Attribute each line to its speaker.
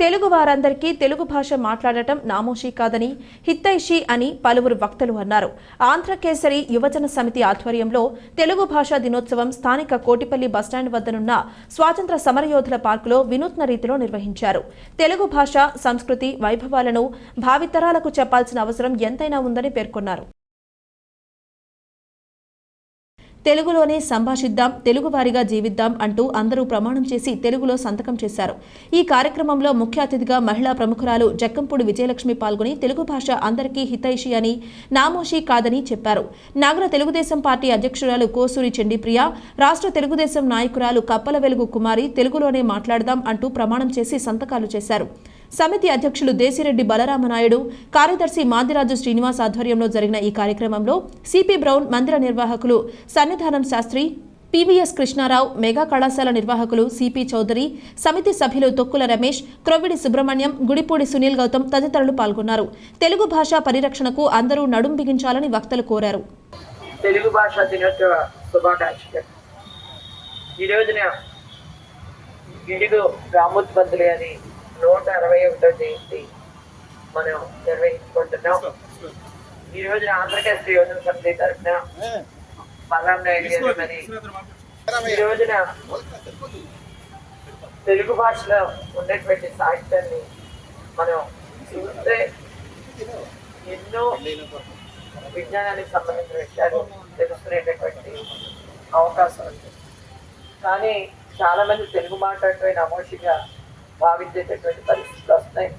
Speaker 1: తెలుగు వారందరికీ తెలుగు భాష మాట్లాడటం నామోషీ కాదని, హితైషీ అని పలువురు వక్తలు అన్నారు. ఆంధ్రకేసరి యువజన సమితి ఆధ్వర్యంలో తెలుగు భాషా దినోత్సవం స్థానిక కోటిపల్లి బస్టాండ్ వద్దనున్న స్వాతంత్ర సమరయోధుల పార్కులో వినూత్న రీతిలో నిర్వహించారు. తెలుగు భాష, సంస్కృతి, వైభవాలను భావితరాలకు చెప్పాల్సిన అవసరం ఎంతైనా ఉందని పేర్కొన్నారు. తెలుగులోనే సంభాషిద్దాం, తెలుగువారిగా జీవిద్దాం అంటూ అందరూ ప్రమాణం చేసి తెలుగులో సంతకం చేశారు. ఈ కార్యక్రమంలో ముఖ్య అతిథిగా మహిళా ప్రముఖురాలు జక్కంపూడి విజయలక్ష్మి పాల్గొని తెలుగు భాష అందరికీ హితైషి అని, నామోషీ కాదని చెప్పారు. నగర తెలుగుదేశం పార్టీ అధ్యక్షురాలు కోసూరి చండీప్రియ, రాష్ట్ర తెలుగుదేశం నాయకురాలు కప్పల వెలుగు కుమారి తెలుగులోనే మాట్లాడదాం అంటూ ప్రమాణం చేసి సంతకాలు చేశారు. సమితి అధ్యక్షులు దేశిరెడ్డి బలరామనాయుడు, కార్యదర్శి మాదిరాజు శ్రీనివాస్ ఆధ్వర్యంలో జరిగిన ఈ కార్యక్రమంలో సిపి బ్రౌన్, మందిర నిర్వాహకులు సన్నిధానం శాస్త్రి, పివిఎస్ కృష్ణారావు, మెగా కళాశాల నిర్వాహకులు సిపి చౌదరి, సమితి సభ్యులు తొక్కుల రమేష్, క్రొవ్విడి సుబ్రహ్మణ్యం, గుడిపూడి సునీల్ గౌతమ్ తదితరులు పాల్గొన్నారు. తెలుగు భాషా పరిరక్షణకు అందరూ నడుం బిగించాలని వక్తలు కోరారు.
Speaker 2: తెలుగు భాషా దినోత్సవ శుభాకాంక్షలు. ఈ రోజున గిడుగు రామోత్పత్తులు అని 161వ జయంతి మనం నిర్వహించుకుంటున్నాం. ఈ రోజున ఆంధ్రకేసరి యువజన సమితి తరఫున బలరాం నాయుడు గారు మరి ఈ రోజున తెలుగు భాషలో ఉన్నటువంటి సాహిత్యాన్ని మనం చూస్తే ఎన్నో విజ్ఞానానికి సంబంధించిన విషయాలు తెలుసుకునేటటువంటి అవకాశం ఉంది. కానీ చాలా మంది తెలుగు మాట్లాడటమే నామోషిగా భావించేటటువంటి పరిస్థితులు వస్తాయి.